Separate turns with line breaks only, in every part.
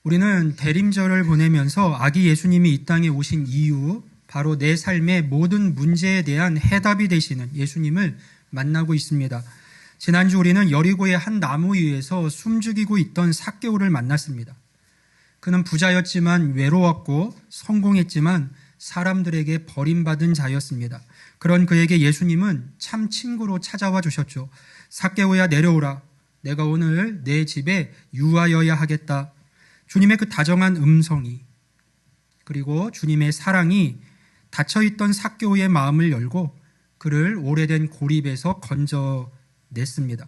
우리는 대림절을 보내면서 아기 예수님이 이 땅에 오신 이유, 바로 내 삶의 모든 문제에 대한 해답이 되시는 예수님을 만나고 있습니다. 지난주 우리는 여리고의 한 나무 위에서 숨죽이고 있던 삭개오를 만났습니다. 그는 부자였지만 외로웠고 성공했지만 사람들에게 버림받은 자였습니다. 그런 그에게 예수님은 참 친구로 찾아와 주셨죠. 삭개오야, 내려오라. 내가 오늘 내 집에 유하여야 하겠다. 주님의 그 다정한 음성이, 그리고 주님의 사랑이 닫혀있던 삭개오의 마음을 열고 그를 오래된 고립에서 건져냈습니다.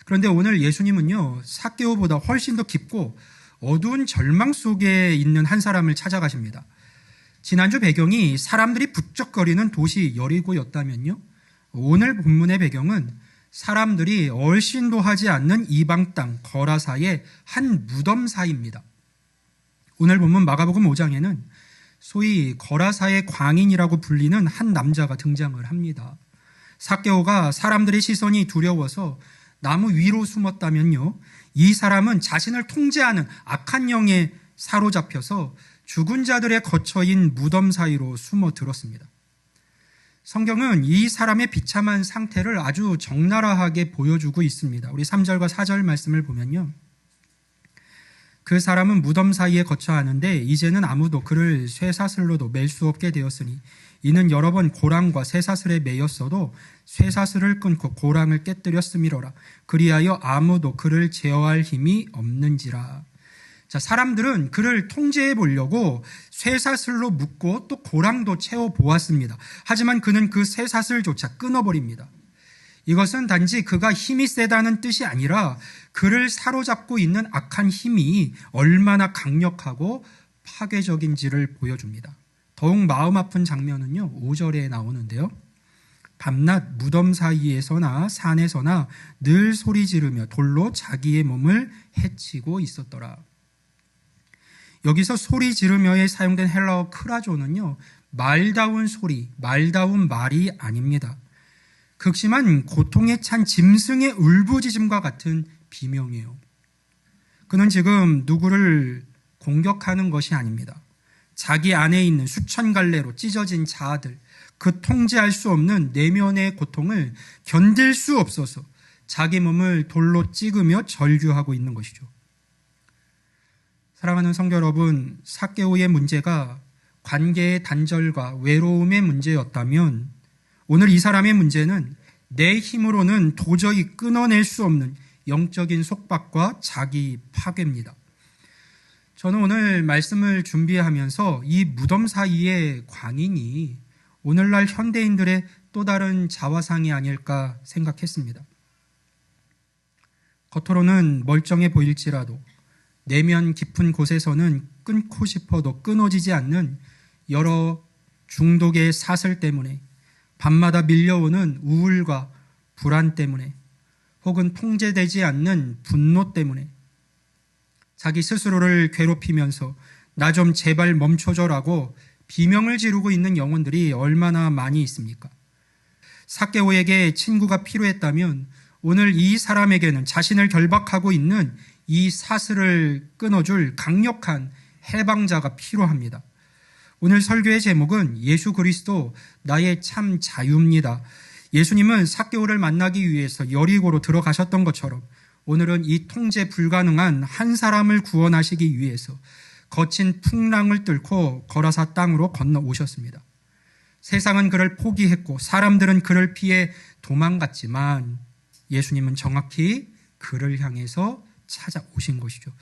그런데 오늘 예수님은요, 삭개오보다 훨씬 더 깊고 어두운 절망 속에 있는 한 사람을 찾아가십니다. 지난주 배경이 사람들이 북적거리는 도시 여리고였다면요, 오늘 본문의 배경은 사람들이 얼씬도 하지 않는 이방 땅 거라사의 한 무덤사입니다. 오늘 본문 마가복음 5장에는 소위 거라사의 광인이라고 불리는 한 남자가 등장을 합니다. 삭개오가 사람들의 시선이 두려워서 나무 위로 숨었다면요, 이 사람은 자신을 통제하는 악한 영에 사로잡혀서 죽은 자들의 거처인 무덤 사이로 숨어들었습니다. 성경은 이 사람의 비참한 상태를 아주 적나라하게 보여주고 있습니다. 우리 3절과 4절 말씀을 보면요, 그 사람은 무덤 사이에 거처하는데 이제는 아무도 그를 쇠사슬로도 맬 수 없게 되었으니 이는 여러 번 고랑과 쇠사슬에 매였어도 쇠사슬을 끊고 고랑을 깨뜨렸음이로라. 그리하여 아무도 그를 제어할 힘이 없는지라. 자, 사람들은 그를 통제해 보려고 쇠사슬로 묶고 또 고랑도 채워 보았습니다. 하지만 그는 그 쇠사슬조차 끊어버립니다. 이것은 단지 그가 힘이 세다는 뜻이 아니라 그를 사로잡고 있는 악한 힘이 얼마나 강력하고 파괴적인지를 보여줍니다. 더욱 마음 아픈 장면은요, 5절에 나오는데요. 밤낮 무덤 사이에서나 산에서나 늘 소리 지르며 돌로 자기의 몸을 해치고 있었더라. 여기서 소리 지르며에 사용된 헬라어 크라조는요, 말다운 소리, 말다운 말이 아닙니다. 극심한 고통에 찬 짐승의 울부짖음과 같은 비명이에요. 그는 지금 누구를 공격하는 것이 아닙니다. 자기 안에 있는 수천 갈래로 찢어진 자아들, 그 통제할 수 없는 내면의 고통을 견딜 수 없어서 자기 몸을 돌로 찍으며 절규하고 있는 것이죠. 사랑하는 성도 여러분, 삭개오의 문제가 관계의 단절과 외로움의 문제였다면 오늘 이 사람의 문제는 내 힘으로는 도저히 끊어낼 수 없는 영적인 속박과 자기 파괴입니다. 저는 오늘 말씀을 준비하면서 이 무덤 사이의 광인이 오늘날 현대인들의 또 다른 자화상이 아닐까 생각했습니다. 겉으로는 멀쩡해 보일지라도 내면 깊은 곳에서는 끊고 싶어도 끊어지지 않는 여러 중독의 사슬 때문에, 밤마다 밀려오는 우울과 불안 때문에, 혹은 통제되지 않는 분노 때문에 자기 스스로를 괴롭히면서 나 좀 제발 멈춰줘라고 비명을 지르고 있는 영혼들이 얼마나 많이 있습니까? 삭개오에게 친구가 필요했다면 오늘 이 사람에게는 자신을 결박하고 있는 이 사슬을 끊어줄 강력한 해방자가 필요합니다. 오늘 설교의 제목은 예수 그리스도 나의 참 자유입니다. 예수님은 삭개오를 만나기 위해서 여리고로 들어가셨던 것처럼 오늘은 이 통제 불가능한 한 사람을 구원하시기 위해서 거친 풍랑을 뚫고 거라사 땅으로 건너오셨습니다. 세상은 그를 포기했고 사람들은 그를 피해 도망갔지만 예수님은 정확히 그를 향해서 찾아오신 것이죠.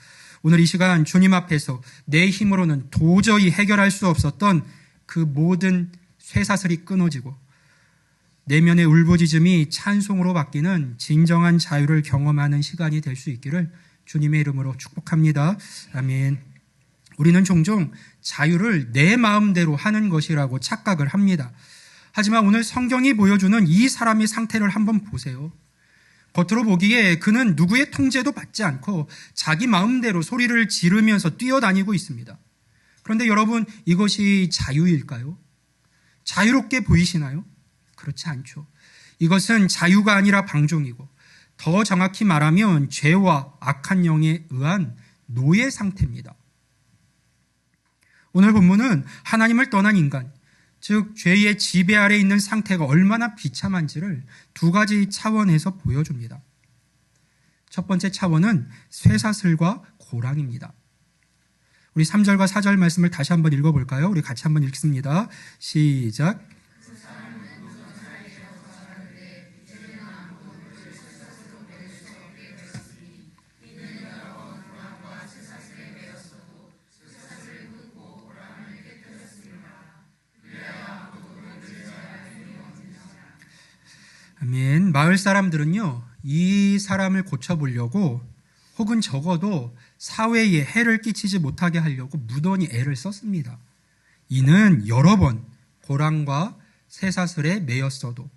오늘 이 시간 주님 앞에서 내 힘으로는 도저히 해결할 수 없었던 그 모든 쇠사슬이 끊어지고 내면의 울부짖음이 찬송으로 바뀌는 진정한 자유를 경험하는 시간이 될 수 있기를 주님의 이름으로 축복합니다. 아멘. 우리는 종종 자유를 내 마음대로 하는 것이라고 착각을 합니다. 하지만 오늘 성경이 보여주는 이 사람의 상태를 한번 보세요. 겉으로 보기에 그는 누구의 통제도 받지 않고 자기 마음대로 소리를 지르면서 뛰어다니고 있습니다. 그런데 여러분, 이것이 자유일까요? 자유롭게 보이시나요? 그렇지 않죠. 이것은 자유가 아니라 방종이고 더 정확히 말하면 죄와 악한 영에 의한 노예 상태입니다. 오늘 본문은 하나님을 떠난 인간, 즉 죄의 지배 아래 있는 상태가 얼마나 비참한지를 두 가지 차원에서 보여줍니다. 첫 번째 차원은 쇠사슬과 고랑입니다. 우리 3절과 4절 말씀을 다시 한번 읽어볼까요? 우리 같이 한번 읽습니다. 시작. 아멘. 마을 사람들은요, 이 사람을 고쳐보려고 혹은 적어도 사회에 해를 끼치지 못하게 하려고 무던히 애를 썼습니다. 이는 여러 번 고랑과 쇠사슬에 매였어도.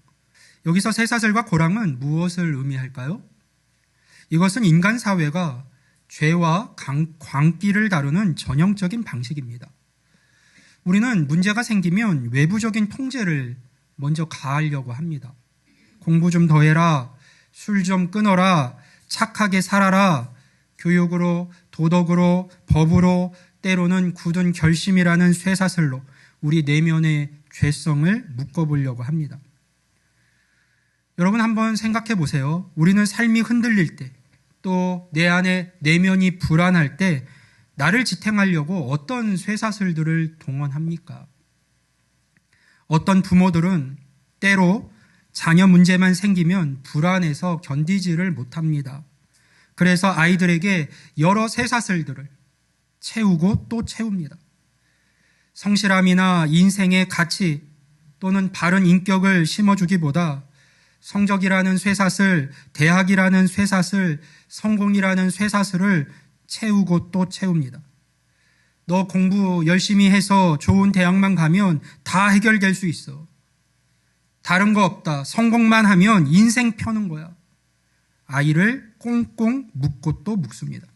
여기서 쇠사슬과 고랑은 무엇을 의미할까요? 이것은 인간 사회가 죄와 광기를 다루는 전형적인 방식입니다. 우리는 문제가 생기면 외부적인 통제를 먼저 가하려고 합니다. 공부 좀 더 해라, 술 좀 끊어라, 착하게 살아라, 교육으로, 도덕으로, 법으로, 때로는 굳은 결심이라는 쇠사슬로 우리 내면의 죄성을 묶어보려고 합니다. 여러분 한번 생각해 보세요. 우리는 삶이 흔들릴 때, 또 내 안에 내면이 불안할 때 나를 지탱하려고 어떤 쇠사슬들을 동원합니까? 어떤 부모들은 때로 자녀 문제만 생기면 불안해서 견디지를 못합니다. 그래서 아이들에게 여러 쇠사슬들을 채우고 또 채웁니다. 성실함이나 인생의 가치 또는 바른 인격을 심어주기보다 성적이라는 쇠사슬, 대학이라는 쇠사슬, 성공이라는 쇠사슬을 채우고 또 채웁니다. 너 공부 열심히 해서 좋은 대학만 가면 다 해결될 수 있어. 다른 거 없다. 성공만 하면 인생 펴는 거야. 아이를 꽁꽁 묶고 또 묶습니다.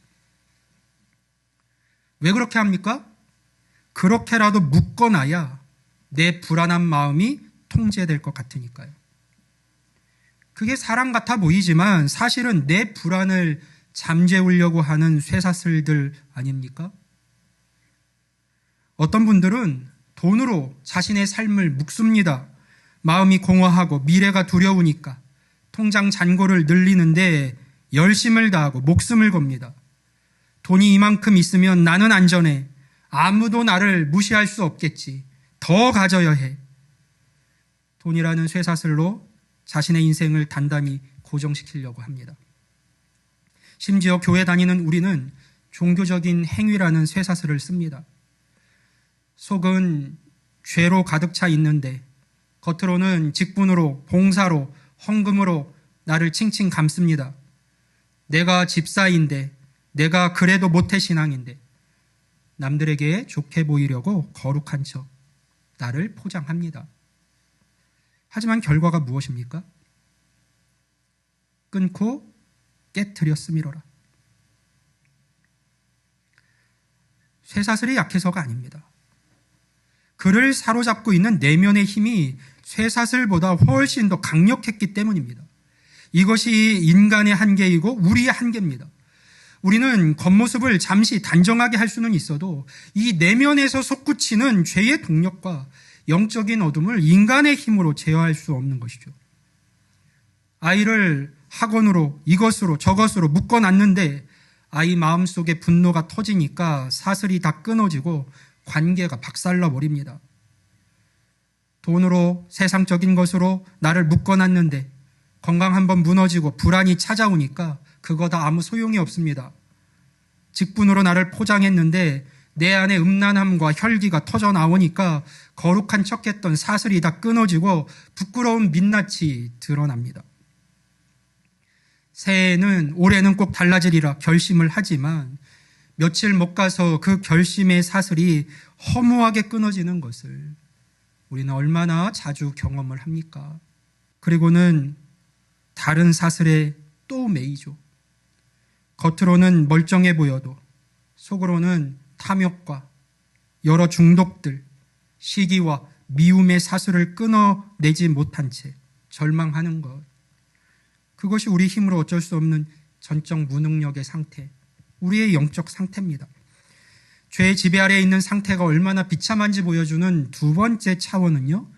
왜 그렇게 합니까? 그렇게라도 묶어놔야 내 불안한 마음이 통제될 것 같으니까요. 그게 사랑 같아 보이지만 사실은 내 불안을 잠재우려고 하는 쇠사슬들 아닙니까? 어떤 분들은 돈으로 자신의 삶을 묶습니다. 마음이 공허하고 미래가 두려우니까 통장 잔고를 늘리는데 열심을 다하고 목숨을 겁니다. 돈이 이만큼 있으면 나는 안전해. 아무도 나를 무시할 수 없겠지. 더 가져야 해. 돈이라는 쇠사슬로 자신의 인생을 단단히 고정시키려고 합니다. 심지어 교회 다니는 우리는 종교적인 행위라는 쇠사슬을 씁니다. 속은 죄로 가득 차 있는데 겉으로는 직분으로, 봉사로, 헌금으로 나를 칭칭 감습니다. 내가 집사인데, 내가 그래도 모태신앙인데 남들에게 좋게 보이려고 거룩한 척 나를 포장합니다. 하지만 결과가 무엇입니까? 끊고 깨트려 쓰미러라. 쇠사슬이 약해서가 아닙니다. 그를 사로잡고 있는 내면의 힘이 쇠사슬보다 훨씬 더 강력했기 때문입니다. 이것이 인간의 한계이고 우리의 한계입니다. 우리는 겉모습을 잠시 단정하게 할 수는 있어도 이 내면에서 솟구치는 죄의 동력과 영적인 어둠을 인간의 힘으로 제어할 수 없는 것이죠. 아이를 학원으로 이것으로 저것으로 묶어놨는데 아이 마음속에 분노가 터지니까 사슬이 다 끊어지고 관계가 박살나 버립니다. 돈으로 세상적인 것으로 나를 묶어놨는데 건강 한번 무너지고 불안이 찾아오니까 그거 다 아무 소용이 없습니다. 직분으로 나를 포장했는데 내 안에 음란함과 혈기가 터져 나오니까 거룩한 척했던 사슬이 다 끊어지고 부끄러운 민낯이 드러납니다. 새해에는 올해는 꼭 달라지리라 결심을 하지만 며칠 못 가서 그 결심의 사슬이 허무하게 끊어지는 것을 우리는 얼마나 자주 경험을 합니까? 그리고는 다른 사슬에 또 매이죠. 겉으로는 멀쩡해 보여도 속으로는 탐욕과 여러 중독들, 시기와 미움의 사슬을 끊어내지 못한 채 절망하는 것. 그것이 우리 힘으로 어쩔 수 없는 전적 무능력의 상태, 우리의 영적 상태입니다. 죄의 지배 아래에 있는 상태가 얼마나 비참한지 보여주는 두 번째 차원은요,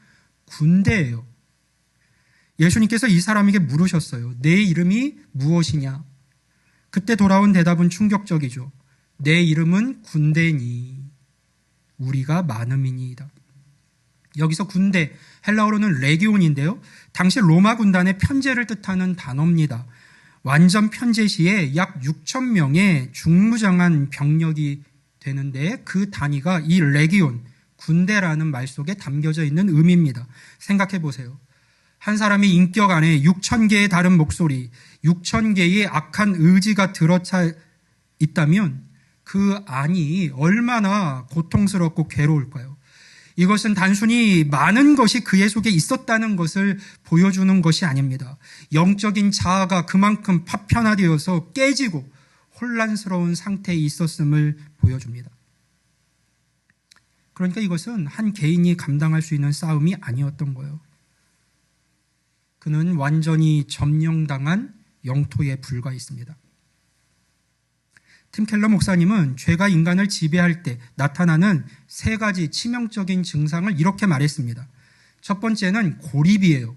군대예요. 예수님께서 이 사람에게 물으셨어요. 내 이름이 무엇이냐? 그때 돌아온 대답은 충격적이죠. 내 이름은 군대니 우리가 많음이니이다. 여기서 군대, 헬라어로는 레기온인데요. 당시 로마 군단의 편제를 뜻하는 단어입니다. 완전 편제 시에 약 6천 명의 중무장한 병력이 되는데 그 단위가 이 레기온, 군대라는 말 속에 담겨져 있는 의미입니다. 생각해 보세요. 한 사람의 인격 안에 6천 개의 다른 목소리, 6천 개의 악한 의지가 들어차 있다면 그 안이 얼마나 고통스럽고 괴로울까요? 이것은 단순히 많은 것이 그의 속에 있었다는 것을 보여주는 것이 아닙니다. 영적인 자아가 그만큼 파편화되어서 깨지고 혼란스러운 상태에 있었음을 보여줍니다. 그러니까 이것은 한 개인이 감당할 수 있는 싸움이 아니었던 거예요. 그는 완전히 점령당한 영토에 불과했습니다. 팀 켈러 목사님은 죄가 인간을 지배할 때 나타나는 세 가지 치명적인 증상을 이렇게 말했습니다. 첫 번째는 고립이에요.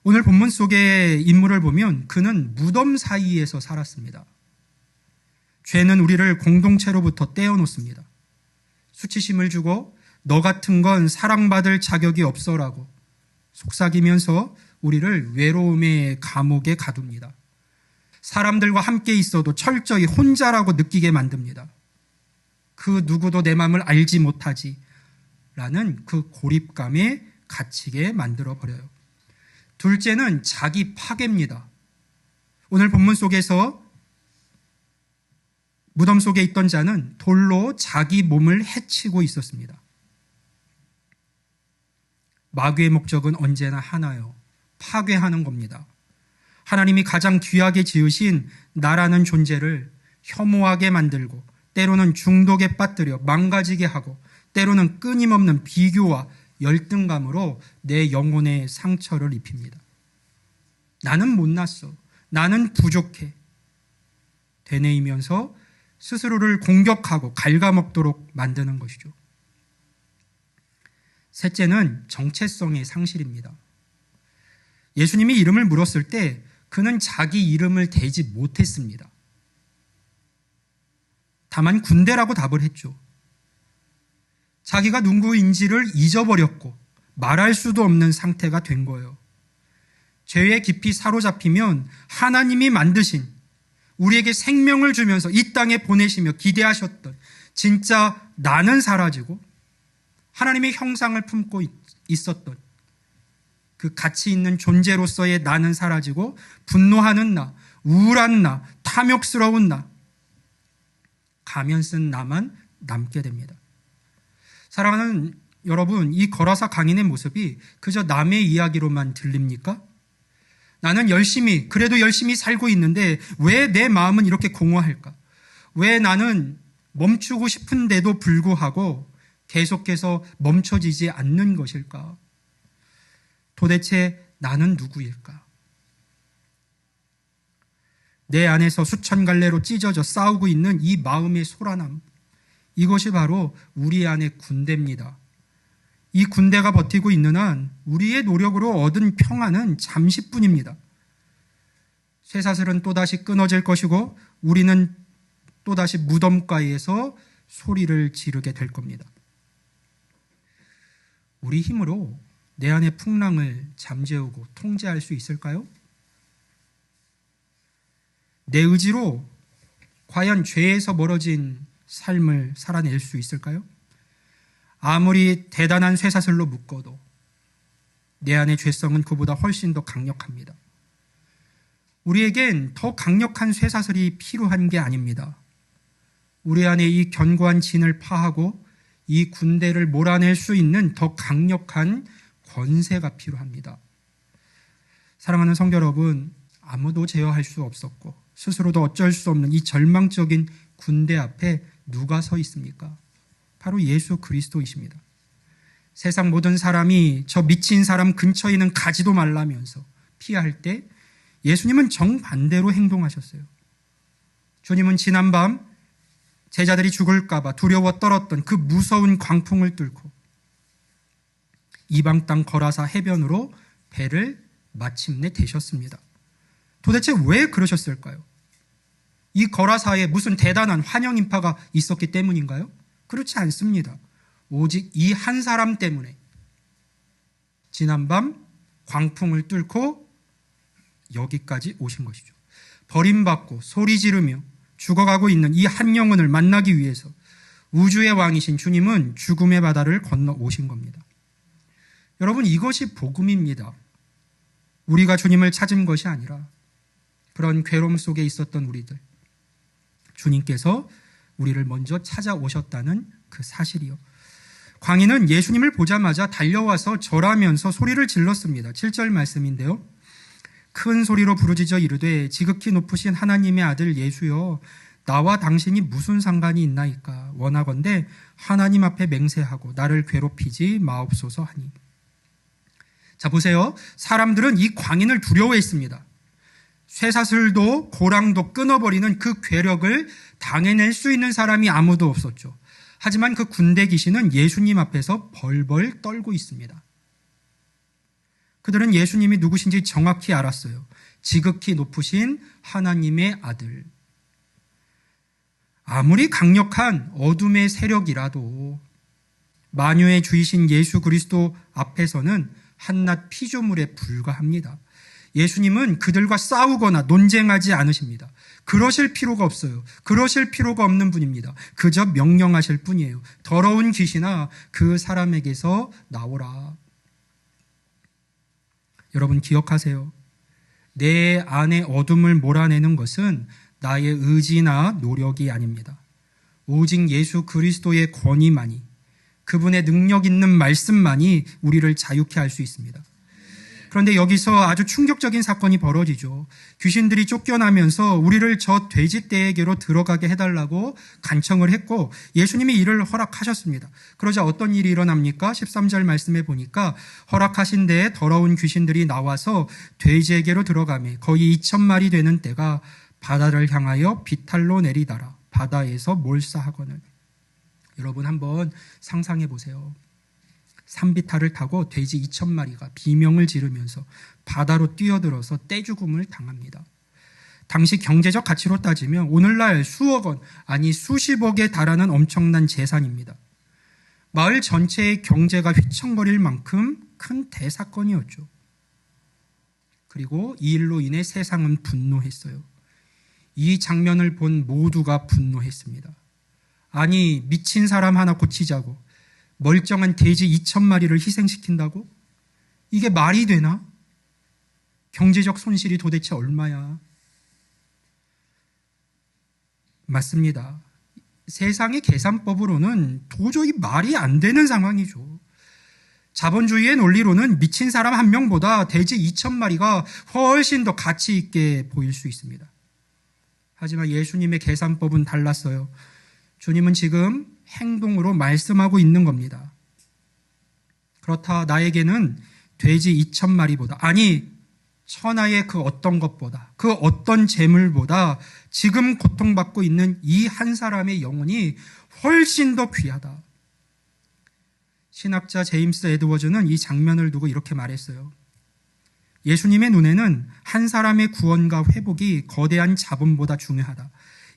오늘 본문 속의 인물을 보면 그는 무덤 사이에서 살았습니다. 죄는 우리를 공동체로부터 떼어놓습니다. 수치심을 주고 너 같은 건 사랑받을 자격이 없어라고 속삭이면서 우리를 외로움의 감옥에 가둡니다. 사람들과 함께 있어도 철저히 혼자라고 느끼게 만듭니다. 그 누구도 내 마음을 알지 못하지 라는 그 고립감에 갇히게 만들어버려요. 둘째는 자기 파괴입니다. 오늘 본문 속에서 무덤 속에 있던 자는 돌로 자기 몸을 해치고 있었습니다. 마귀의 목적은 언제나 하나요. 파괴하는 겁니다. 하나님이 가장 귀하게 지으신 나라는 존재를 혐오하게 만들고 때로는 중독에 빠뜨려 망가지게 하고 때로는 끊임없는 비교와 열등감으로 내 영혼에 상처를 입힙니다. 나는 못났어. 나는 부족해. 되뇌이면서 스스로를 공격하고 갉아먹도록 만드는 것이죠. 셋째는 정체성의 상실입니다. 예수님이 이름을 물었을 때 그는 자기 이름을 대지 못했습니다. 다만 군대라고 답을 했죠. 자기가 누구인지를 잊어버렸고 말할 수도 없는 상태가 된 거예요. 죄에 깊이 사로잡히면 하나님이 만드신 우리에게 생명을 주면서 이 땅에 보내시며 기대하셨던 진짜 나는 사라지고 하나님의 형상을 품고 있었던 그 가치 있는 존재로서의 나는 사라지고 분노하는 나, 우울한 나, 탐욕스러운 나, 가면 쓴 나만 남게 됩니다. 사랑하는 여러분, 이 거라사 강인의 모습이 그저 남의 이야기로만 들립니까? 나는 그래도 열심히 살고 있는데 왜 내 마음은 이렇게 공허할까? 왜 나는 멈추고 싶은데도 불구하고 계속해서 멈춰지지 않는 것일까? 도대체 나는 누구일까? 내 안에서 수천 갈래로 찢어져 싸우고 있는 이 마음의 소란함, 이것이 바로 우리 안의 군대입니다. 이 군대가 버티고 있는 한 우리의 노력으로 얻은 평안은 잠시뿐입니다. 쇠사슬은 또다시 끊어질 것이고 우리는 또다시 무덤가에서 소리를 지르게 될 겁니다. 우리 힘으로 내 안의 풍랑을 잠재우고 통제할 수 있을까요? 내 의지로 과연 죄에서 멀어진 삶을 살아낼 수 있을까요? 아무리 대단한 쇠사슬로 묶어도 내 안의 죄성은 그보다 훨씬 더 강력합니다. 우리에겐 더 강력한 쇠사슬이 필요한 게 아닙니다. 우리 안에 이 견고한 진을 파하고 이 군대를 몰아낼 수 있는 더 강력한 권세가 필요합니다. 사랑하는 성도 여러분, 아무도 제어할 수 없었고 스스로도 어쩔 수 없는 이 절망적인 군대 앞에 누가 서 있습니까? 바로 예수 그리스도이십니다. 세상 모든 사람이 저 미친 사람 근처에는 가지도 말라면서 피할 때 예수님은 정반대로 행동하셨어요. 주님은 지난밤 제자들이 죽을까봐 두려워 떨었던 그 무서운 광풍을 뚫고 이방 땅 거라사 해변으로 배를 마침내 대셨습니다. 도대체 왜 그러셨을까요? 이 거라사에 무슨 대단한 환영 인파가 있었기 때문인가요? 그렇지 않습니다. 오직 이 한 사람 때문에 지난밤 광풍을 뚫고 여기까지 오신 것이죠. 버림받고 소리 지르며 죽어가고 있는 이 한 영혼을 만나기 위해서 우주의 왕이신 주님은 죽음의 바다를 건너 오신 겁니다. 여러분, 이것이 복음입니다. 우리가 주님을 찾은 것이 아니라 그런 괴로움 속에 있었던 우리들, 주님께서 우리를 먼저 찾아오셨다는 그 사실이요. 광인은 예수님을 보자마자 달려와서 절하면서 소리를 질렀습니다. 7절 말씀인데요. 큰 소리로 부르짖어 이르되 지극히 높으신 하나님의 아들 예수여, 나와 당신이 무슨 상관이 있나이까? 원하건대 하나님 앞에 맹세하고 나를 괴롭히지 마옵소서 하니. 자, 보세요. 사람들은 이 광인을 두려워했습니다. 쇠사슬도 고랑도 끊어버리는 그 괴력을 당해낼 수 있는 사람이 아무도 없었죠. 하지만 그 군대 귀신은 예수님 앞에서 벌벌 떨고 있습니다. 그들은 예수님이 누구신지 정확히 알았어요. 지극히 높으신 하나님의 아들. 아무리 강력한 어둠의 세력이라도 만유의 주이신 예수 그리스도 앞에서는 한낱 피조물에 불과합니다. 예수님은 그들과 싸우거나 논쟁하지 않으십니다. 그러실 필요가 없어요. 그러실 필요가 없는 분입니다. 그저 명령하실 뿐이에요. 더러운 귀신아, 그 사람에게서 나오라. 여러분 기억하세요. 내 안에 어둠을 몰아내는 것은 나의 의지나 노력이 아닙니다. 오직 예수 그리스도의 권위만이, 그분의 능력 있는 말씀만이 우리를 자유케 할 수 있습니다. 그런데 여기서 아주 충격적인 사건이 벌어지죠. 귀신들이 쫓겨나면서 우리를 저 돼지떼에게로 들어가게 해달라고 간청을 했고 예수님이 이를 허락하셨습니다. 그러자 어떤 일이 일어납니까? 13절 말씀에 보니까 허락하신 데에 더러운 귀신들이 나와서 돼지에게로 들어가매 거의 2,000마리 되는 떼가 바다를 향하여 비탈로 내리다라 바다에서 몰사하거늘. 여러분 한번 상상해 보세요. 산비탈을 타고 돼지 2,000마리가 비명을 지르면서 바다로 뛰어들어서 떼죽음을 당합니다. 당시 경제적 가치로 따지면 오늘날 수억 원, 아니 수십억에 달하는 엄청난 재산입니다. 마을 전체의 경제가 휘청거릴 만큼 큰 대사건이었죠. 그리고 이 일로 인해 세상은 분노했어요. 이 장면을 본 모두가 분노했습니다. 아니, 미친 사람 하나 고치자고 멀쩡한 돼지 2,000마리를 희생시킨다고? 이게 말이 되나? 경제적 손실이 도대체 얼마야? 맞습니다. 세상의 계산법으로는 도저히 말이 안 되는 상황이죠. 자본주의의 논리로는 미친 사람 한 명보다 돼지 2,000마리가 훨씬 더 가치 있게 보일 수 있습니다. 하지만 예수님의 계산법은 달랐어요. 주님은 지금 행동으로 말씀하고 있는 겁니다. 그렇다 나에게는 돼지 2,000마리보다, 아니 천하의 그 어떤 것보다, 그 어떤 재물보다 지금 고통받고 있는 이 한 사람의 영혼이 훨씬 더 귀하다. 신학자 제임스 에드워즈는 이 장면을 두고 이렇게 말했어요. 예수님의 눈에는 한 사람의 구원과 회복이 거대한 자본보다 중요하다.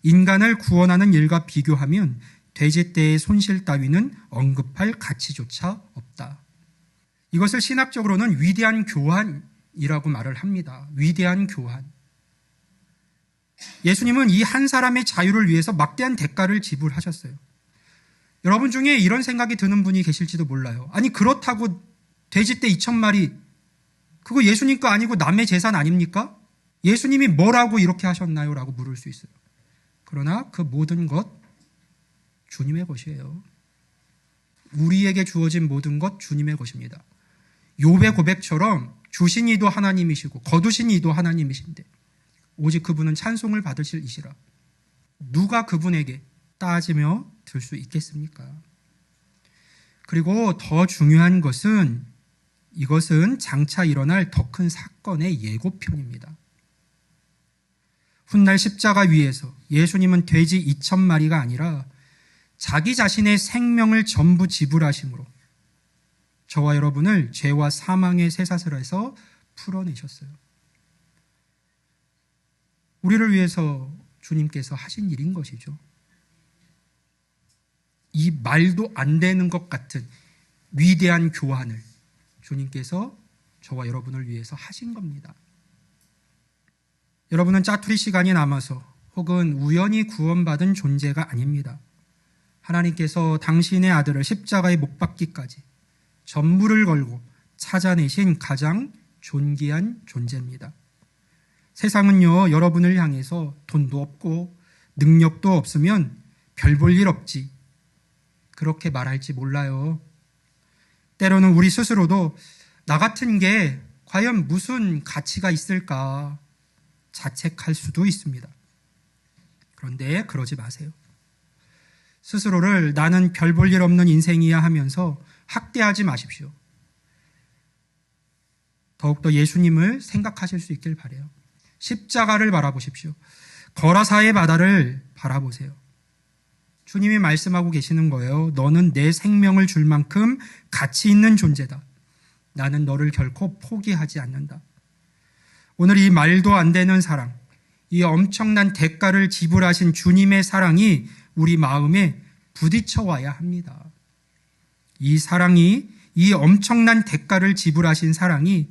인간을 구원하는 일과 비교하면 돼지떼의 손실 따위는 언급할 가치조차 없다. 이것을 신학적으로는 위대한 교환이라고 말을 합니다. 위대한 교환. 예수님은 이 한 사람의 자유를 위해서 막대한 대가를 지불하셨어요. 여러분 중에 이런 생각이 드는 분이 계실지도 몰라요. 아니 그렇다고 돼지떼 2,000마리 그거 예수님 거 아니고 남의 재산 아닙니까? 예수님이 뭐라고 이렇게 하셨나요? 라고 물을 수 있어요. 그러나 그 모든 것 주님의 것이에요. 우리에게 주어진 모든 것 주님의 것입니다. 욥의 고백처럼 주신 이도 하나님이시고 거두신 이도 하나님이신데 오직 그분은 찬송을 받으실 이시라. 누가 그분에게 따지며 들 수 있겠습니까? 그리고 더 중요한 것은 이것은 장차 일어날 더 큰 사건의 예고편입니다. 훗날 십자가 위에서 예수님은 돼지 2,000마리가 아니라 자기 자신의 생명을 전부 지불하심으로 저와 여러분을 죄와 사망의 쇠사슬에서 풀어내셨어요. 우리를 위해서 주님께서 하신 일인 것이죠. 이 말도 안 되는 것 같은 위대한 교환을 주님께서 저와 여러분을 위해서 하신 겁니다. 여러분은 짜투리 시간이 남아서 혹은 우연히 구원받은 존재가 아닙니다. 하나님께서 당신의 아들을 십자가에 못 박기까지 전부를 걸고 찾아내신 가장 존귀한 존재입니다. 세상은요, 여러분을 향해서 돈도 없고 능력도 없으면 별 볼 일 없지, 그렇게 말할지 몰라요. 때로는 우리 스스로도 나 같은 게 과연 무슨 가치가 있을까 자책할 수도 있습니다. 그런데 그러지 마세요. 스스로를 나는 별 볼 일 없는 인생이야 하면서 학대하지 마십시오. 더욱더 예수님을 생각하실 수 있길 바라요. 십자가를 바라보십시오. 거라사의 바다를 바라보세요. 주님이 말씀하고 계시는 거예요. 너는 내 생명을 줄 만큼 가치 있는 존재다. 나는 너를 결코 포기하지 않는다. 오늘 이 말도 안 되는 사랑, 이 엄청난 대가를 지불하신 주님의 사랑이 우리 마음에 부딪혀 와야 합니다. 이 사랑이, 이 엄청난 대가를 지불하신 사랑이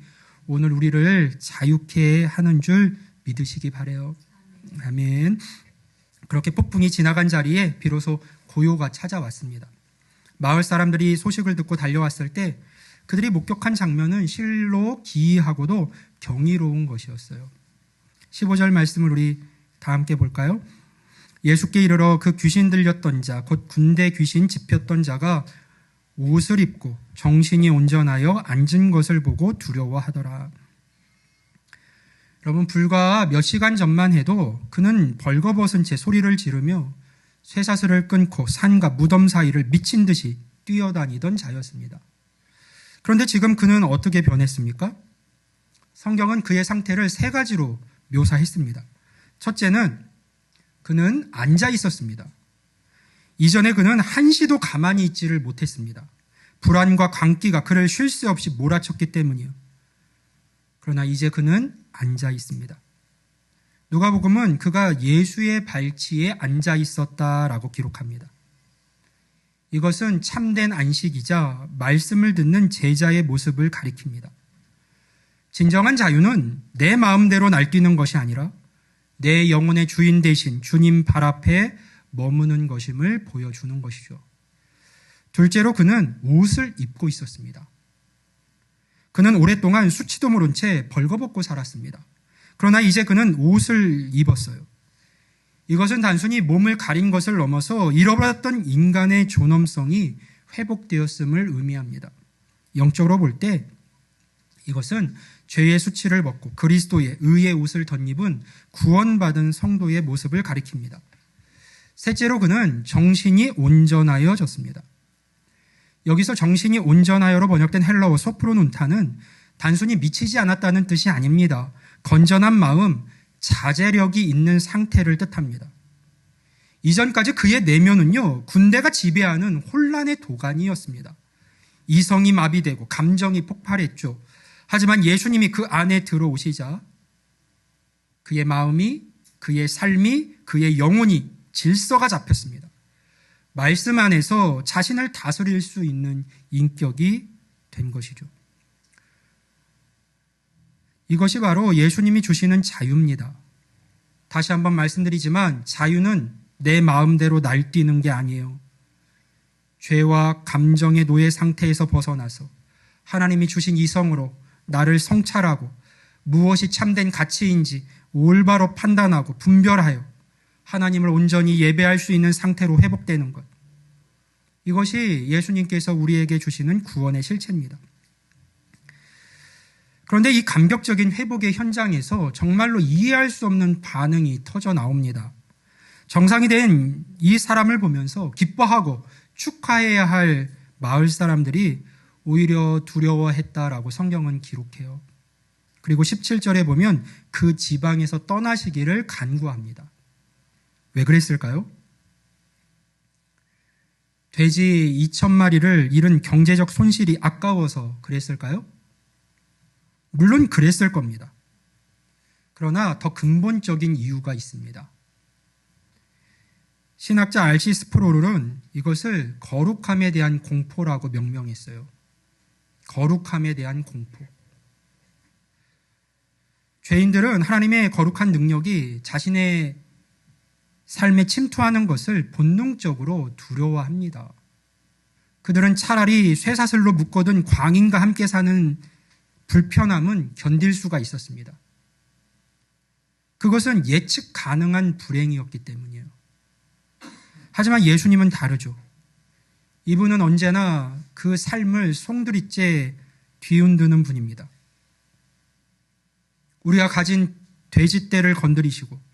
오늘 우리를 자유케 하는 줄 믿으시기 바라요. 아멘. 그렇게 폭풍이 지나간 자리에 비로소 고요가 찾아왔습니다. 마을 사람들이 소식을 듣고 달려왔을 때 그들이 목격한 장면은 실로 기이하고도 경이로운 것이었어요. 15절 말씀을 우리 다 함께 볼까요? 예수께 이르러 그 귀신 들렸던 자, 곧 군대 귀신 집혔던 자가 옷을 입고 정신이 온전하여 앉은 것을 보고 두려워하더라. 여러분, 불과 몇 시간 전만 해도 그는 벌거벗은 채 소리를 지르며 쇠사슬을 끊고 산과 무덤 사이를 미친 듯이 뛰어다니던 자였습니다. 그런데 지금 그는 어떻게 변했습니까? 성경은 그의 상태를 세 가지로 묘사했습니다. 첫째는 그는 앉아 있었습니다. 이전에 그는 한시도 가만히 있지를 못했습니다. 불안과 광기가 그를 쉴 새 없이 몰아쳤기 때문이요. 그러나 이제 그는 앉아 있습니다. 누가복음은 그가 예수의 발치에 앉아 있었다라고 기록합니다. 이것은 참된 안식이자 말씀을 듣는 제자의 모습을 가리킵니다. 진정한 자유는 내 마음대로 날뛰는 것이 아니라 내 영혼의 주인 되신 주님 발 앞에 머무는 것임을 보여주는 것이죠. 둘째로 그는 옷을 입고 있었습니다. 그는 오랫동안 수치도 모른 채 벌거벗고 살았습니다. 그러나 이제 그는 옷을 입었어요. 이것은 단순히 몸을 가린 것을 넘어서 잃어버렸던 인간의 존엄성이 회복되었음을 의미합니다. 영적으로 볼 때 이것은 죄의 수치를 벗고 그리스도의 의의 옷을 덧입은 구원받은 성도의 모습을 가리킵니다. 셋째로 그는 정신이 온전하여졌습니다. 여기서 정신이 온전하여로 번역된 헬라어 소프로눈타는 단순히 미치지 않았다는 뜻이 아닙니다. 건전한 마음, 자제력이 있는 상태를 뜻합니다. 이전까지 그의 내면은요, 군대가 지배하는 혼란의 도가니였습니다. 이성이 마비되고 감정이 폭발했죠. 하지만 예수님이 그 안에 들어오시자 그의 마음이, 그의 삶이, 그의 영혼이 질서가 잡혔습니다. 말씀 안에서 자신을 다스릴 수 있는 인격이 된 것이죠. 이것이 바로 예수님이 주시는 자유입니다. 다시 한번 말씀드리지만 자유는 내 마음대로 날뛰는 게 아니에요. 죄와 감정의 노예 상태에서 벗어나서 하나님이 주신 이성으로 나를 성찰하고 무엇이 참된 가치인지 올바로 판단하고 분별하여 하나님을 온전히 예배할 수 있는 상태로 회복되는 것. 이것이 예수님께서 우리에게 주시는 구원의 실체입니다. 그런데 이 감격적인 회복의 현장에서 정말로 이해할 수 없는 반응이 터져 나옵니다. 정상이 된 이 사람을 보면서 기뻐하고 축하해야 할 마을 사람들이 오히려 두려워했다라고 성경은 기록해요. 그리고 17절에 보면 그 지방에서 떠나시기를 간구합니다. 왜 그랬을까요? 돼지 2,000마리를 잃은 경제적 손실이 아까워서 그랬을까요? 물론 그랬을 겁니다. 그러나 더 근본적인 이유가 있습니다. 신학자 R.C. 스프롤은 이것을 거룩함에 대한 공포라고 명명했어요. 거룩함에 대한 공포. 죄인들은 하나님의 거룩한 능력이 자신의 삶에 침투하는 것을 본능적으로 두려워합니다. 그들은 차라리 쇠사슬로 묶어둔 광인과 함께 사는 불편함은 견딜 수가 있었습니다. 그것은 예측 가능한 불행이었기 때문이에요. 하지만 예수님은 다르죠. 이분은 언제나 그 삶을 송두리째 뒤흔드는 분입니다. 우리가 가진 돼지떼를 건드리시고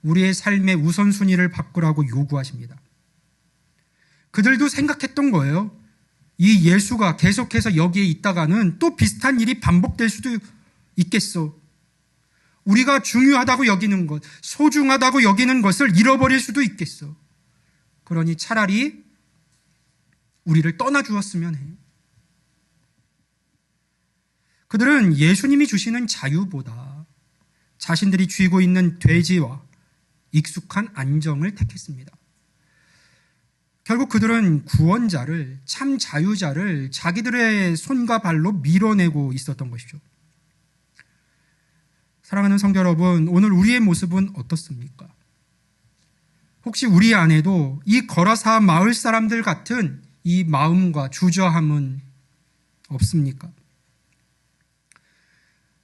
우리의 삶의 우선순위를 바꾸라고 요구하십니다. 그들도 생각했던 거예요. 이 예수가 계속해서 여기에 있다가는 또 비슷한 일이 반복될 수도 있겠어. 우리가 중요하다고 여기는 것, 소중하다고 여기는 것을 잃어버릴 수도 있겠어. 그러니 차라리 우리를 떠나주었으면 해. 그들은 예수님이 주시는 자유보다 자신들이 쥐고 있는 돼지와 익숙한 안정을 택했습니다. 결국 그들은 구원자를, 참 자유자를 자기들의 손과 발로 밀어내고 있었던 것이죠. 사랑하는 성도 여러분, 오늘 우리의 모습은 어떻습니까? 혹시 우리 안에도 이 거라사 마을 사람들 같은 이 마음과 주저함은 없습니까?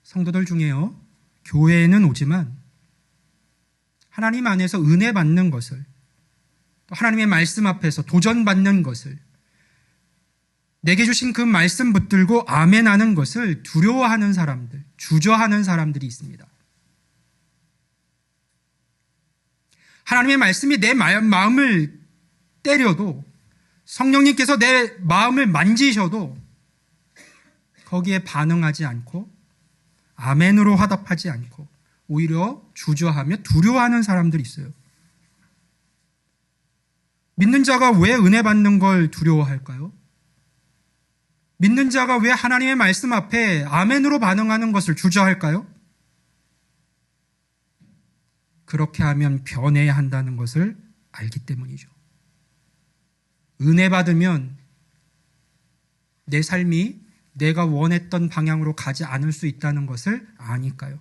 성도들 중에요, 교회에는 오지만 하나님 안에서 은혜 받는 것을, 또 하나님의 말씀 앞에서 도전받는 것을, 내게 주신 그 말씀 붙들고 아멘 하는 것을 두려워하는 사람들, 주저하는 사람들이 있습니다. 하나님의 말씀이 내 마음을 때려도, 성령님께서 내 마음을 만지셔도 거기에 반응하지 않고 아멘으로 화답하지 않고 오히려 주저하며 두려워하는 사람들이 있어요. 믿는 자가 왜 은혜 받는 걸 두려워할까요? 믿는 자가 왜 하나님의 말씀 앞에 아멘으로 반응하는 것을 주저할까요? 그렇게 하면 변해야 한다는 것을 알기 때문이죠. 은혜 받으면 내 삶이 내가 원했던 방향으로 가지 않을 수 있다는 것을 아니까요.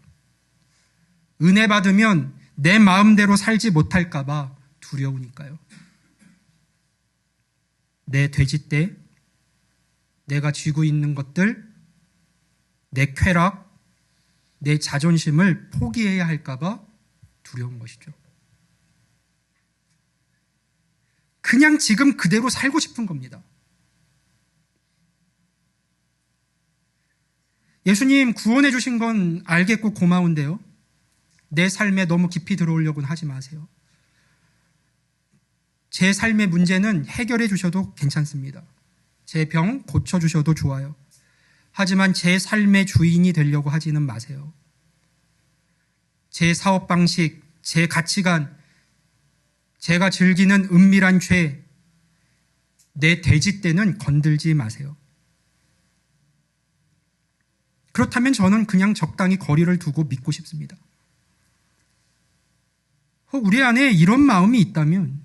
은혜 받으면 내 마음대로 살지 못할까 봐 두려우니까요. 내 돼지떼, 내가 쥐고 있는 것들, 내 쾌락, 내 자존심을 포기해야 할까 봐 두려운 것이죠. 그냥 지금 그대로 살고 싶은 겁니다. 예수님 구원해 주신 건 알겠고 고마운데요, 내 삶에 너무 깊이 들어오려고는 하지 마세요. 제 삶의 문제는 해결해 주셔도 괜찮습니다. 제 병 고쳐주셔도 좋아요. 하지만 제 삶의 주인이 되려고 하지는 마세요. 제 사업 방식, 제 가치관, 제가 즐기는 은밀한 죄, 내 돼지떼는 건들지 마세요. 그렇다면 저는 그냥 적당히 거리를 두고 믿고 싶습니다. 혹 우리 안에 이런 마음이 있다면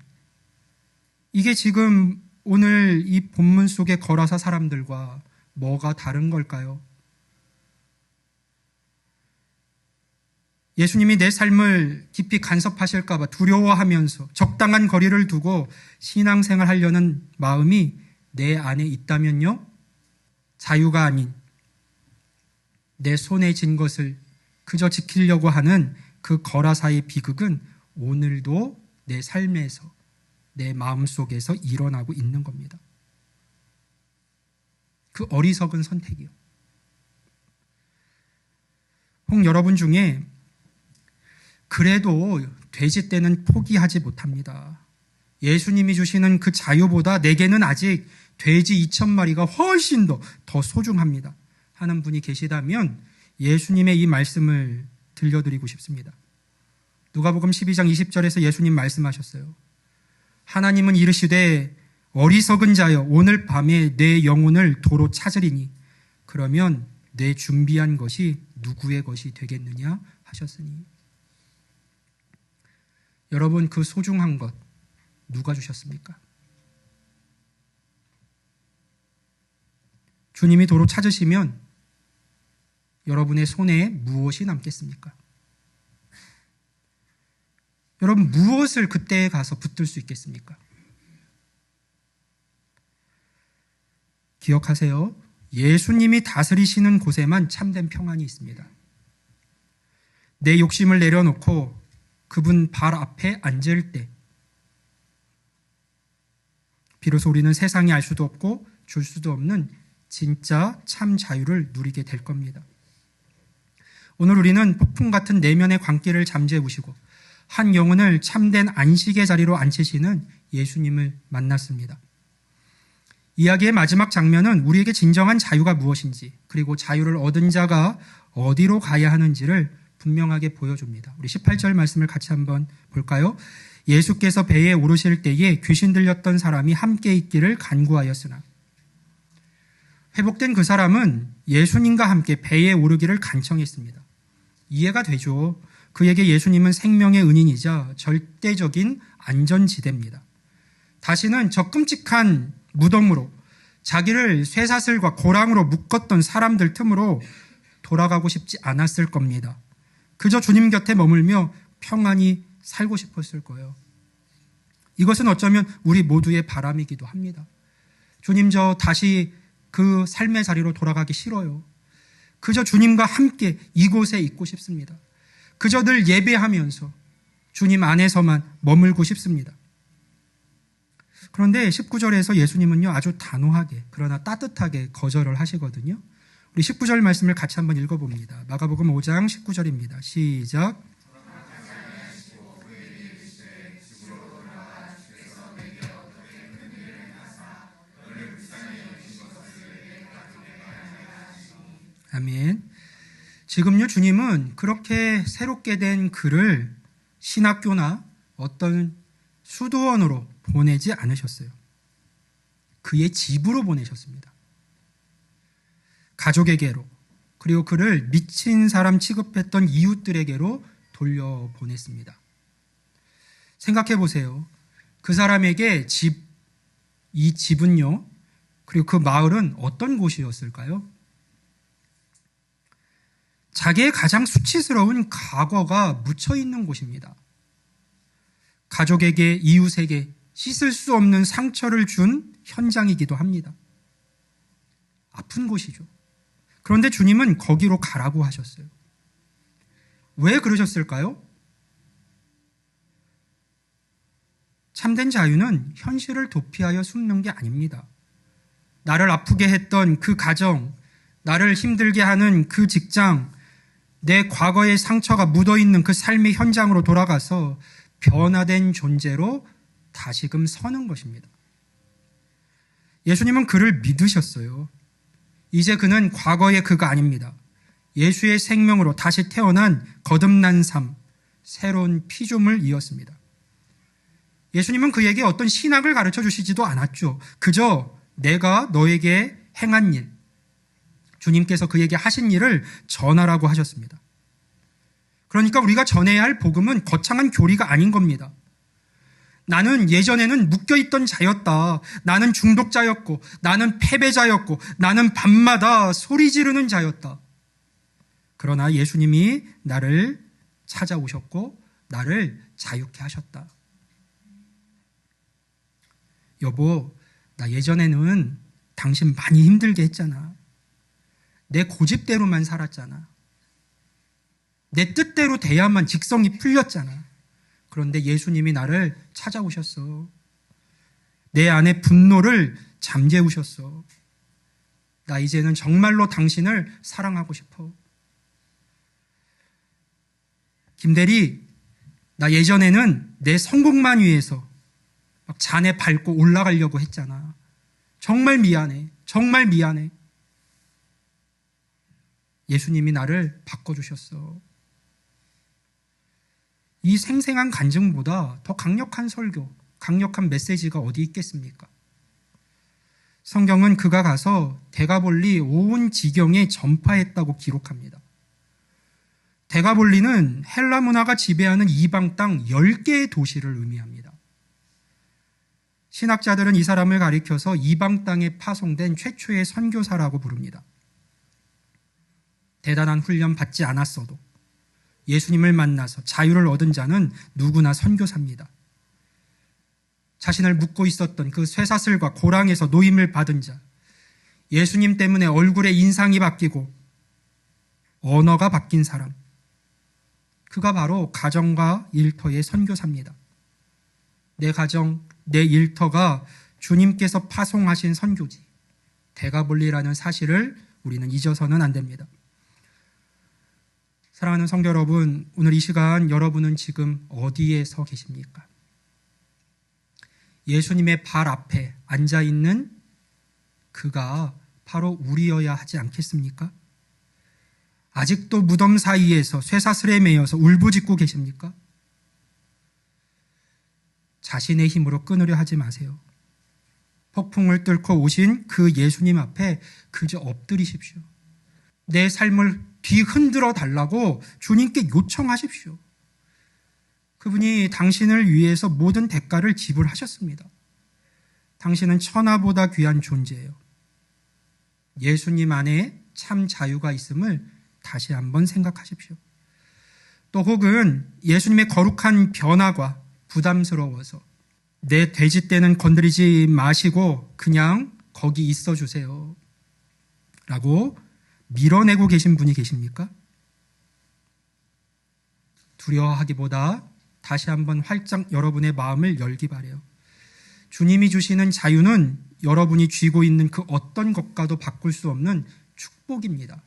이게 지금 오늘 이 본문 속의 거라사 사람들과 뭐가 다른 걸까요? 예수님이 내 삶을 깊이 간섭하실까 봐 두려워하면서 적당한 거리를 두고 신앙생활 하려는 마음이 내 안에 있다면요, 자유가 아닌 내 손에 쥔 것을 그저 지키려고 하는 그 거라사의 비극은 오늘도 내 삶에서, 내 마음속에서 일어나고 있는 겁니다. 그 어리석은 선택이요. 혹 여러분 중에 그래도 돼지떼는 포기하지 못합니다. 예수님이 주시는 그 자유보다 내게는 아직 돼지 2,000마리가 훨씬 더 소중합니다 하는 분이 계시다면 예수님의 이 말씀을 들려드리고 싶습니다. 누가복음 12장 20절에서 예수님 말씀하셨어요. 하나님은 이르시되 어리석은 자여, 오늘 밤에 내 영혼을 도로 찾으리니 그러면 내 준비한 것이 누구의 것이 되겠느냐 하셨으니. 여러분, 그 소중한 것 누가 주셨습니까? 주님이 도로 찾으시면 여러분의 손에 무엇이 남겠습니까? 여러분, 무엇을 그때에 가서 붙들 수 있겠습니까? 기억하세요. 예수님이 다스리시는 곳에만 참된 평안이 있습니다. 내 욕심을 내려놓고 그분 발 앞에 앉을 때 비로소 우리는 세상이 알 수도 없고 줄 수도 없는 진짜 참 자유를 누리게 될 겁니다. 오늘 우리는 폭풍 같은 내면의 광기를 잠재우시고 한 영혼을 참된 안식의 자리로 앉히시는 예수님을 만났습니다. 이야기의 마지막 장면은 우리에게 진정한 자유가 무엇인지, 그리고 자유를 얻은 자가 어디로 가야 하는지를 분명하게 보여줍니다. 우리 18절 말씀을 같이 한번 볼까요? 예수께서 배에 오르실 때에 귀신 들렸던 사람이 함께 있기를 간구하였으나. 회복된 그 사람은 예수님과 함께 배에 오르기를 간청했습니다. 이해가 되죠. 그에게 예수님은 생명의 은인이자 절대적인 안전지대입니다. 다시는 저 끔찍한 무덤으로, 자기를 쇠사슬과 고랑으로 묶었던 사람들 틈으로 돌아가고 싶지 않았을 겁니다. 그저 주님 곁에 머물며 평안히 살고 싶었을 거예요. 이것은 어쩌면 우리 모두의 바람이기도 합니다. 주님, 저 다시 그 삶의 자리로 돌아가기 싫어요. 그저 주님과 함께 이곳에 있고 싶습니다. 그저 늘 예배하면서 주님 안에서만 머물고 싶습니다. 그런데 19절에서 예수님은요, 아주 단호하게 그러나 따뜻하게 거절을 하시거든요. 우리 19절 말씀을 같이 한번 읽어봅니다. 마가복음 5장 19절입니다. 시작. 아멘. 지금요, 주님은 그렇게 새롭게 된 그를 신학교나 어떤 수도원으로 보내지 않으셨어요. 그의 집으로 보내셨습니다. 가족에게로, 그리고 그를 미친 사람 취급했던 이웃들에게로 돌려보냈습니다. 생각해 보세요. 그 사람에게 이 집은요, 그리고 그 마을은 어떤 곳이었을까요? 자기의 가장 수치스러운 과거가 묻혀있는 곳입니다. 가족에게, 이웃에게 씻을 수 없는 상처를 준 현장이기도 합니다. 아픈 곳이죠. 그런데 주님은 거기로 가라고 하셨어요. 왜 그러셨을까요? 참된 자유는 현실을 도피하여 숨는 게 아닙니다. 나를 아프게 했던 그 가정, 나를 힘들게 하는 그 직장, 내 과거의 상처가 묻어있는 그 삶의 현장으로 돌아가서 변화된 존재로 다시금 서는 것입니다. 예수님은 그를 믿으셨어요. 이제 그는 과거의 그가 아닙니다. 예수의 생명으로 다시 태어난 거듭난 삶, 새로운 피조물 이었습니다. 예수님은 그에게 어떤 신학을 가르쳐 주시지도 않았죠. 그저 내가 너에게 행한 일, 주님께서 그에게 하신 일을 전하라고 하셨습니다. 그러니까 우리가 전해야 할 복음은 거창한 교리가 아닌 겁니다. 나는 예전에는 묶여있던 자였다. 나는 중독자였고, 나는 패배자였고, 나는 밤마다 소리 지르는 자였다. 그러나 예수님이 나를 찾아오셨고 나를 자유케 하셨다. 여보, 나 예전에는 당신 많이 힘들게 했잖아. 내 고집대로만 살았잖아. 내 뜻대로 돼야만 직성이 풀렸잖아. 그런데 예수님이 나를 찾아오셨어. 내 안에 분노를 잠재우셨어. 나 이제는 정말로 당신을 사랑하고 싶어. 김대리, 나 예전에는 내 성공만 위해서 막 잔에 밟고 올라가려고 했잖아. 정말 미안해. 정말 미안해. 예수님이 나를 바꿔주셨어. 이 생생한 간증보다 더 강력한 설교, 강력한 메시지가 어디 있겠습니까? 성경은 그가 가서 데가볼리 온 지경에 전파했다고 기록합니다. 데가볼리는 헬라 문화가 지배하는 이방 땅 10개의 도시를 의미합니다. 신학자들은 이 사람을 가리켜서 이방 땅에 파송된 최초의 선교사라고 부릅니다. 대단한 훈련 받지 않았어도 예수님을 만나서 자유를 얻은 자는 누구나 선교사입니다. 자신을 묶고 있었던 그 쇠사슬과 고랑에서 노임을 받은 자, 예수님 때문에 얼굴의 인상이 바뀌고 언어가 바뀐 사람, 그가 바로 가정과 일터의 선교사입니다. 내 가정, 내 일터가 주님께서 파송하신 선교지, 데가볼리라는 사실을 우리는 잊어서는 안 됩니다. 사랑하는 성도 여러분, 오늘 이 시간 여러분은 지금 어디에 서 계십니까? 예수님의 발 앞에 앉아있는 그가 바로 우리여야 하지 않겠습니까? 아직도 무덤 사이에서 쇠사슬에 매여서 울부짖고 계십니까? 자신의 힘으로 끊으려 하지 마세요. 폭풍을 뚫고 오신 그 예수님 앞에 그저 엎드리십시오. 내 삶을 뒤흔들어 달라고 주님께 요청하십시오. 그분이 당신을 위해서 모든 대가를 지불하셨습니다. 당신은 천하보다 귀한 존재예요. 예수님 안에 참 자유가 있음을 다시 한번 생각하십시오. 또 혹은 예수님의 거룩한 변화가 부담스러워서 내 돼지떼는 건드리지 마시고 그냥 거기 있어 주세요 라고 밀어내고 계신 분이 계십니까? 두려워하기보다 다시 한번 활짝 여러분의 마음을 열기 바라요. 주님이 주시는 자유는 여러분이 쥐고 있는 그 어떤 것과도 바꿀 수 없는 축복입니다.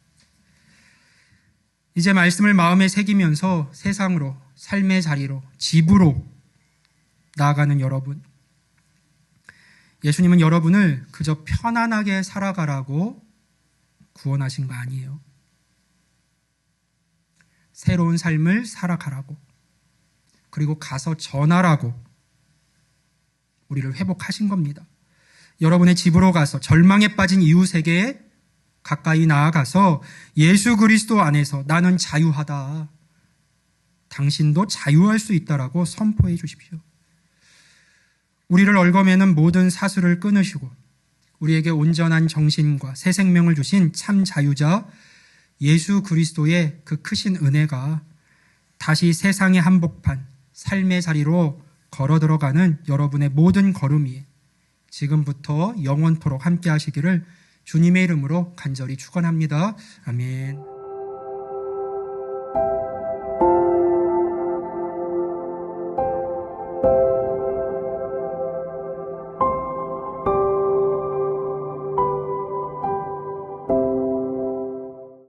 이제 말씀을 마음에 새기면서 세상으로, 삶의 자리로, 집으로 나아가는 여러분, 예수님은 여러분을 그저 편안하게 살아가라고 구원하신 거 아니에요. 새로운 삶을 살아가라고, 그리고 가서 전하라고 우리를 회복하신 겁니다. 여러분의 집으로 가서 절망에 빠진 이웃에게 가까이 나아가서 예수 그리스도 안에서 나는 자유하다, 당신도 자유할 수 있다라고 선포해 주십시오. 우리를 얽어매는 모든 사슬을 끊으시고 우리에게 온전한 정신과 새 생명을 주신 참 자유자 예수 그리스도의 그 크신 은혜가 다시 세상의 한복판, 삶의 자리로 걸어 들어가는 여러분의 모든 걸음이 지금부터 영원토록 함께 하시기를 주님의 이름으로 간절히 축원합니다. 아멘.